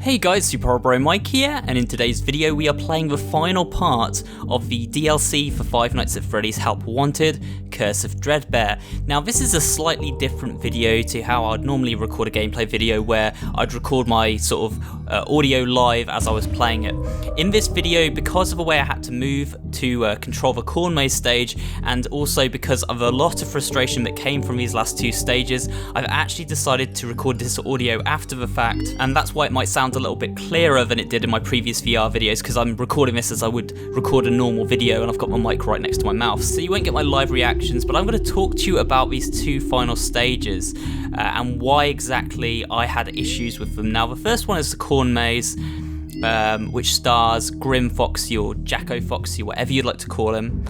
Hey guys, SuperHorrorBro Mike here, and in today's video we are playing the final part of the DLC for Five Nights at Freddy's Help Wanted, Curse of Dreadbear. Now this is a slightly different video to how I'd normally record a gameplay video where I'd record my sort of audio live as I was playing it. In this video, because of the way I had to move to control the Corn Maze stage, and also because of a lot of frustration that came from these last two stages, I've actually decided to record this audio after the fact, and that's why it might sound a little bit clearer than it did in my previous VR videos, because I'm recording this as I would record a normal video and I've got my mic right next to my mouth, so you won't get my live reactions, but I'm going to talk to you about these two final stages and why exactly I had issues with them. Now the first one is the Corn Maze, which stars Grim Foxy or Jacko Foxy, whatever you'd like to call him.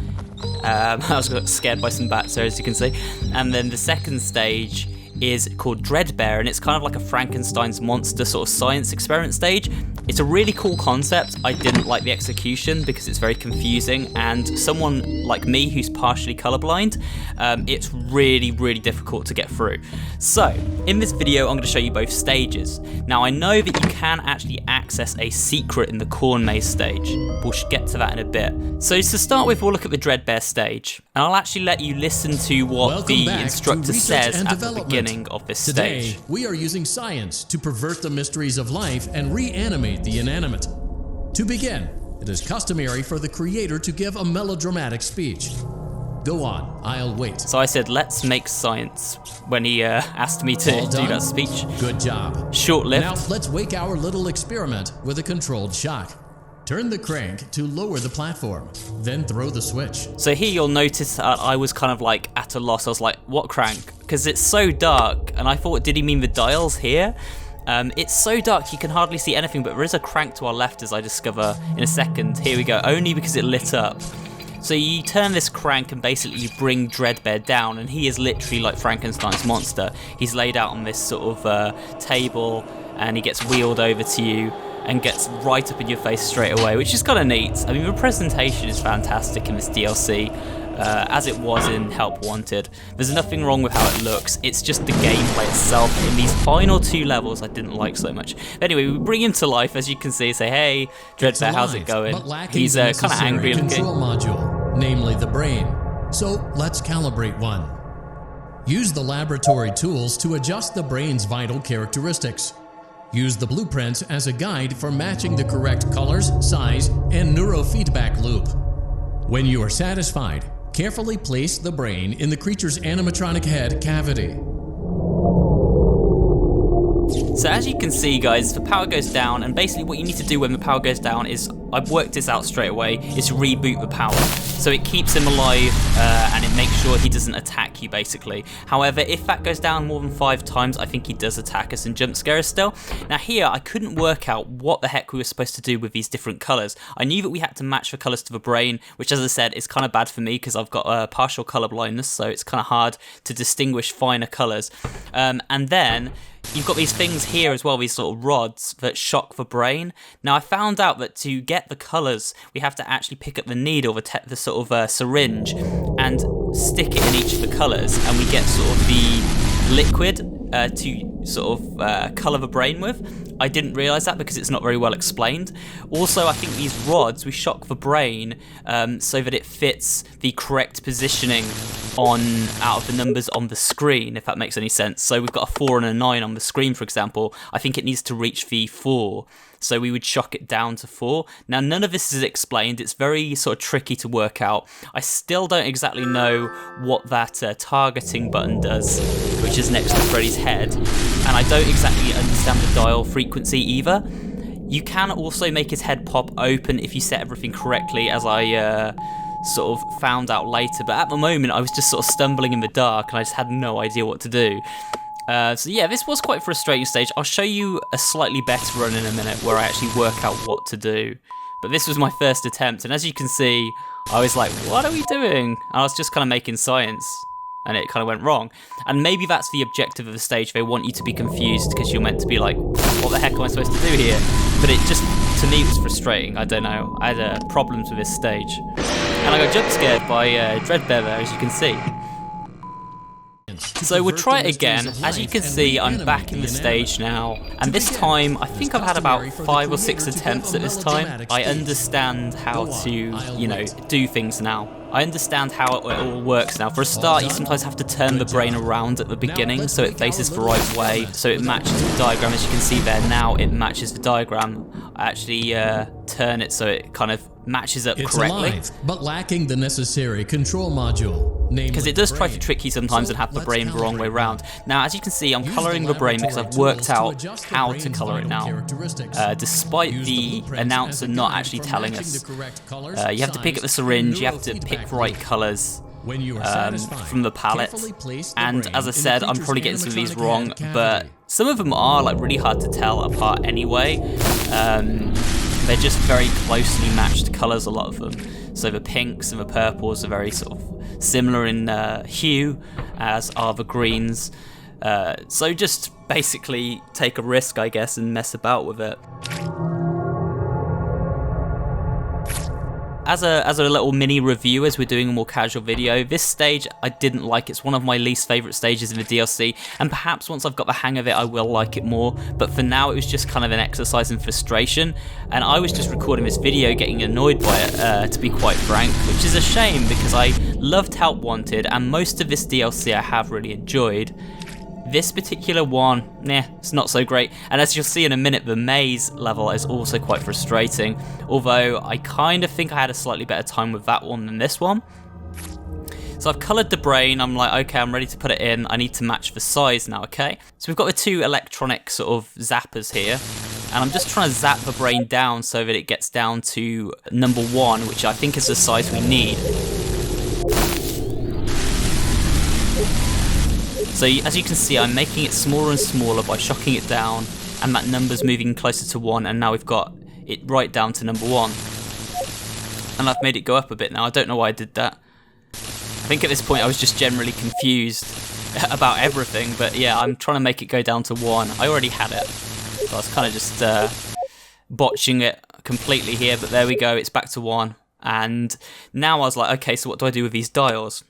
I was scared by some bats there, as you can see. And then the second stage is called Dreadbear, and it's kind of like a Frankenstein's monster sort of science experiment stage. It's a really cool concept. I didn't like the execution because it's very confusing, and someone like me who's partially colorblind, it's really difficult to get through. So in this video I'm going to show you both stages. Now I know that you can actually access a secret in the Corn Maze stage. We'll get to that in a bit. So to start with, we'll look at the Dreadbear stage, and I'll actually let you listen to what the instructor says at the beginning of this stage. Today, we are using science to pervert the mysteries of life and reanimate the inanimate. To begin, it is customary for the creator to give a melodramatic speech. Go on, I'll wait. So I said, let's make science, when he asked me to do that speech. Good job. Short-lived. Now let's wake our little experiment with a controlled shock. Turn the crank to lower the platform, then throw the switch. So here you'll notice I was kind of like at a loss. I was like, what crank? Because it's so dark, and I thought, did he mean the dials here? It's so dark you can hardly see anything, but there is a crank to our left, as I discover in a second. Here we go, only because it lit up. So you turn this crank and basically you bring Dreadbear down, and he is literally like Frankenstein's monster. He's laid out on this sort of table, and he gets wheeled over to you and gets right up in your face straight away, which is kind of neat. I mean, the presentation is fantastic in this DLC, as it was in Help Wanted. There's nothing wrong with how it looks, it's just the gameplay itself in these final two levels I didn't like so much. Anyway, we bring him to life, as you can see, say, hey, Dreadbear, how's it going? He's kind of angry looking. Control module, namely the brain. So let's calibrate one. Use the laboratory tools to adjust the brain's vital characteristics. Use the blueprints as a guide for matching the correct colors, size, and neurofeedback loop. When you are satisfied, carefully place the brain in the creature's animatronic head cavity. So as you can see, guys, the power goes down, and basically what you need to do when the power goes down is, I've worked this out straight away, is reboot the power. So it keeps him alive and it makes sure he doesn't attack you, basically. However, if that goes down more than 5 times, I think he does attack us and jump scare us still. Now here, I couldn't work out what the heck we were supposed to do with these different colours. I knew that we had to match the colours to the brain, which, as I said, is kind of bad for me because I've got partial colour blindness, so it's kind of hard to distinguish finer colours. And then you've got these things here as well, these sort of rods that shock the brain. Now I found out that to get the colours, we have to actually pick up the needle, the sort of syringe, and stick it in each of the colours, and we get sort of the liquid to sort of colour the brain with. I didn't realise that because it's not very well explained. Also, I think these rods, we shock the brain so that it fits the correct positioning out of the numbers on the screen, if that makes any sense. So we've got a 4 and a 9 on the screen, for example. I think it needs to reach the 4. So we would shock it down to 4. Now, none of this is explained. It's very sort of tricky to work out. I still don't exactly know what that targeting button does, which is next to Freddy's head. And I don't exactly understand the dial frequency either. You can also make his head pop open if you set everything correctly, as I sort of found out later. But at the moment, I was just sort of stumbling in the dark, and I just had no idea what to do. So yeah, this was quite a frustrating stage. I'll show you a slightly better run in a minute where I actually work out what to do. But this was my first attempt, and as you can see, I was like, what are we doing? And I was just kind of making science, and it kind of went wrong. And maybe that's the objective of the stage. They want you to be confused because you're meant to be like, what the heck am I supposed to do here? But it just, to me, it was frustrating. I don't know. I had problems with this stage. And I got jump scared by Dreadbear there, as you can see. To So we'll try it again. As you can see, I'm back in the stage now, and this time I think I've had about 5 or 6 attempts at this time. I understand how to, you know, do things now. I understand how it all works now. For a start, you sometimes have to turn the brain around at the beginning so it faces the right way, so it matches the diagram. As you can see there, now it matches the diagram. I actually turn it so it kind of matches up correctly. Alive, but lacking the necessary control module. Because it does try to trick you sometimes and have the brain the wrong way around. Now, as you can see, I'm colouring the brain because I've worked out how to colour it now. Despite the announcer not actually telling us. You have to pick up the syringe, you have to pick right colours from the palette. And as I said, I'm probably getting some of these wrong, but some of them are like really hard to tell apart anyway. They're just very closely matched colours, a lot of them. So the pinks and the purples are very sort of similar in hue, as are the greens. So just basically take a risk, I guess, and mess about with it. As a little mini review, as we're doing a more casual video, this stage I didn't like. It's one of my least favourite stages in the DLC, and perhaps once I've got the hang of it I will like it more, but for now it was just kind of an exercise in frustration, and I was just recording this video getting annoyed by it, to be quite frank, which is a shame because I loved Help Wanted, and most of this DLC I have really enjoyed. This particular one, it's not so great, and as you'll see in a minute, the maze level is also quite frustrating, although I kind of think I had a slightly better time with that one than this one. So I've coloured the brain, I'm like, okay, I'm ready to put it in, I need to match the size now, okay? So we've got the 2 electronic sort of zappers here, and I'm just trying to zap the brain down so that it gets down to number 1, which I think is the size we need. So as you can see, I'm making it smaller and smaller by shocking it down, and that number's moving closer to 1, and now we've got it right down to number 1. And I've made it go up a bit now. I don't know why I did that. I think at this point I was just generally confused about everything, but yeah, I'm trying to make it go down to 1. I already had it, so I was kind of just botching it completely here, but there we go, it's back to 1. And now I was like, okay, so what do I do with these dials?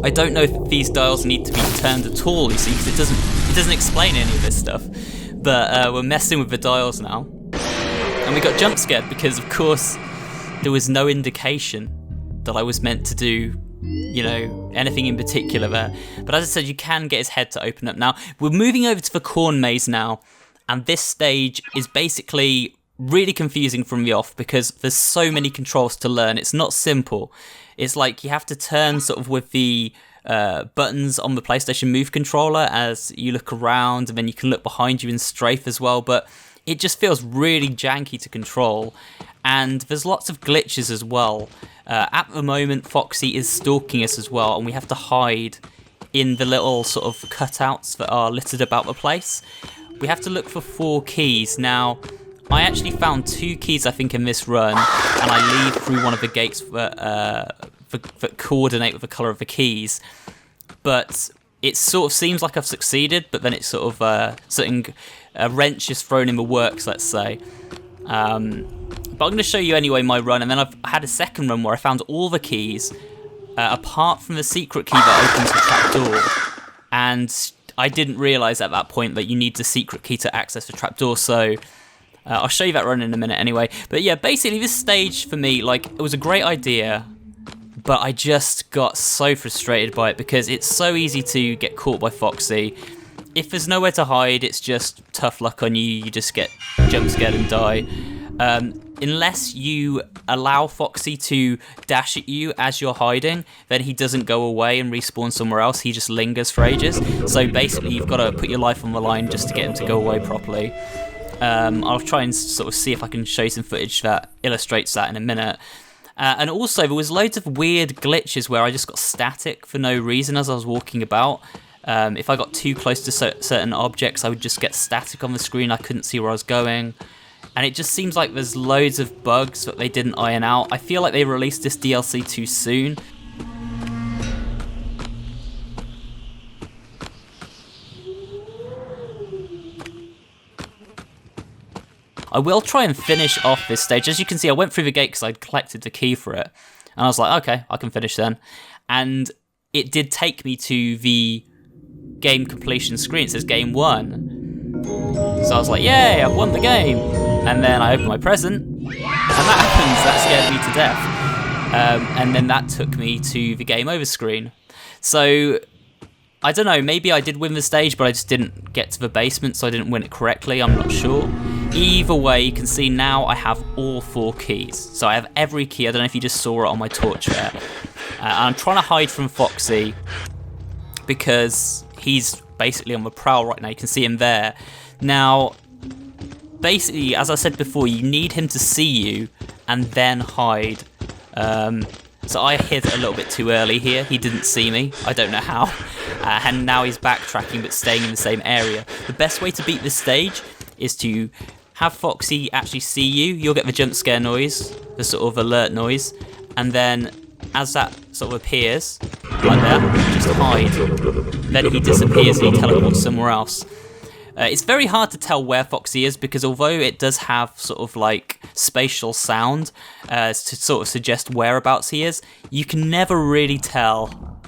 I don't know if these dials need to be turned at all, you see, because it doesn't explain any of this stuff. But we're messing with the dials now. And we got jump scared because, of course, there was no indication that I was meant to do, you know, anything in particular there. But as I said, you can get his head to open up now. We're moving over to the corn maze now, and this stage is basically really confusing from the off because there's so many controls to learn. It's not simple. It's like you have to turn sort of with the buttons on the PlayStation Move controller as you look around, and then you can look behind you and strafe as well, but it just feels really janky to control, and there's lots of glitches as well. At the moment, Foxy is stalking us as well, and we have to hide in the little sort of cutouts that are littered about the place. We have to look for 4 keys. Now, I actually found 2 keys, I think, in this run, and I leave through one of the gates that coordinate with the colour of the keys. But it sort of seems like I've succeeded, but then it's sort of a wrench is thrown in the works, let's say. But I'm going to show you anyway my run, and then I've had a second run where I found all the keys, apart from the secret key that opens the trapdoor. And I didn't realise at that point that you need the secret key to access the trapdoor, so I'll show you that run in a minute anyway. But yeah, basically this stage for me, like, it was a great idea, but I just got so frustrated by it because it's so easy to get caught by Foxy. If there's nowhere to hide, it's just tough luck on you, you just get jump scared and die. Unless you allow Foxy to dash at you as you're hiding, then he doesn't go away and respawn somewhere else, he just lingers for ages. So basically you've got to put your life on the line just to get him to go away properly. I'll try and sort of see if I can show you some footage that illustrates that in a minute. And also, there was loads of weird glitches where I just got static for no reason as I was walking about. If I got too close to certain objects, I would just get static on the screen, I couldn't see where I was going. And it just seems like there's loads of bugs that they didn't iron out. I feel like they released this DLC too soon. I will try and finish off this stage. As you can see, I went through the gate because I'd collected the key for it. And I was like, okay, I can finish then. And it did take me to the game completion screen. It says game 1. So I was like, yay, I've won the game. And then I opened my present, and that happens. That scared me to death. And then that took me to the game over screen. So I don't know, maybe I did win the stage, but I just didn't get to the basement, so I didn't win it correctly. I'm not sure. Either way, you can see now I have all 4 keys. So I have every key. I don't know if you just saw it on my torch there. I'm trying to hide from Foxy because he's basically on the prowl right now. You can see him there. Now, basically, as I said before, you need him to see you and then hide. So I hid a little bit too early here. He didn't see me. I don't know how. And now he's backtracking but staying in the same area. The best way to beat this stage is to have Foxy actually see you. You'll get the jump scare noise, the sort of alert noise, and then as that sort of appears, like there, just hide. Then he disappears and he teleports somewhere else. It's very hard to tell where Foxy is because although it does have sort of like spatial sound to sort of suggest whereabouts he is, you can never really tell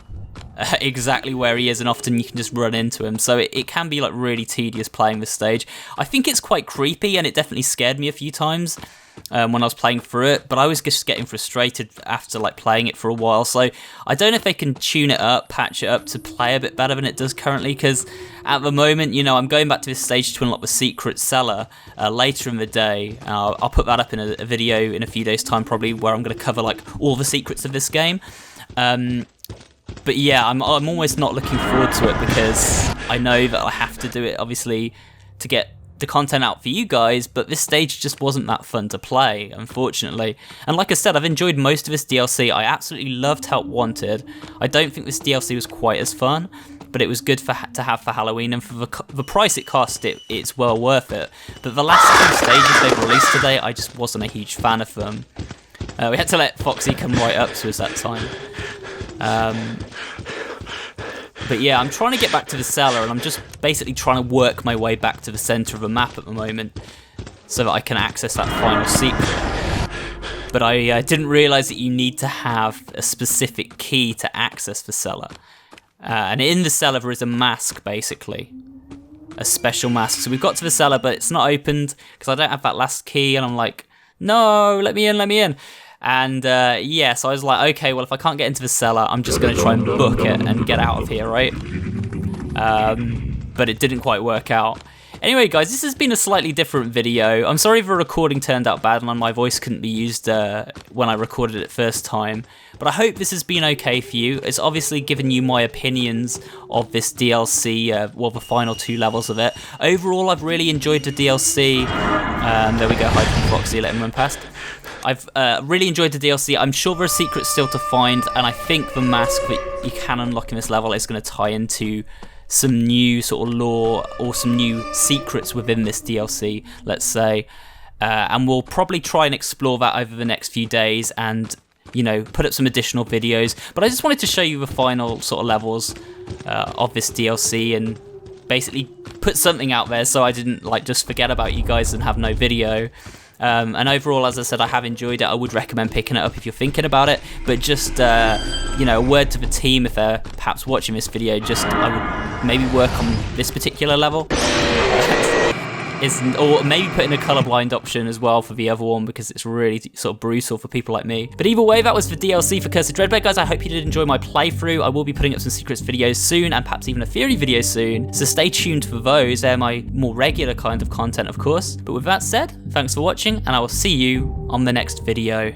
exactly where he is, and often you can just run into him. So it can be like really tedious playing this stage. I think it's quite creepy, and it definitely scared me a few times when I was playing through it, but I was just getting frustrated after like playing it for a while. So I don't know if they can tune it up, patch it up to play a bit better than it does currently, because at the moment, you know, I'm going back to this stage to unlock the secret cellar later in the day. I'll put that up in a video in a few days time probably, where I'm going to cover like all the secrets of this game. But yeah, I'm almost not looking forward to it because I know that I have to do it obviously to get the content out for you guys, but this stage just wasn't that fun to play, unfortunately. And like I said, I've enjoyed most of this DLC. I absolutely loved Help Wanted. I don't think this DLC was quite as fun, but it was good to have for Halloween, and for the price it cost, it's well worth it. But the last 2 stages they've released today, I just wasn't a huge fan of them. We had to let Foxy come right up to us that time. But yeah, I'm trying to get back to the cellar, and I'm just basically trying to work my way back to the centre of the map at the moment so that I can access that final secret. But I didn't realise that you need to have a specific key to access the cellar. And in the cellar there is a mask, basically. A special mask. So we've got to the cellar, but it's not opened because I don't have that last key, and I'm like, no, let me in, let me in. And yeah, so I was like, okay, well, if I can't get into the cellar, I'm just going to try and book it and get out of here, right? But it didn't quite work out. Anyway, guys, this has been a slightly different video. I'm sorry if the recording turned out bad and my voice couldn't be used when I recorded it first time. But I hope this has been okay for you. It's obviously given you my opinions of this DLC, well, the final 2 levels of it. Overall, I've really enjoyed the DLC. There we go, hide from Foxy, let him run past. I've really enjoyed the DLC. I'm sure there are secrets still to find, and I think the mask that you can unlock in this level is going to tie into some new sort of lore or some new secrets within this DLC, let's say. And we'll probably try and explore that over the next few days and, you know, put up some additional videos. But I just wanted to show you the final sort of levels of this DLC and basically put something out there so I didn't like just forget about you guys and have no video. And overall, as I said, I have enjoyed it. I would recommend picking it up if you're thinking about it. But just, you know, a word to the team if they're perhaps watching this video. Just, I would maybe work on this particular level. Or maybe put in a colorblind option as well for the other one, because it's really sort of brutal for people like me. But either way, that was the DLC for Curse of Dreadbear, guys. I hope you did enjoy my playthrough. I will be putting up some secrets videos soon, and perhaps even a theory video soon, so stay tuned for those. They're my more regular kind of content, of course. But with that said, thanks for watching, and I will see you on the next video.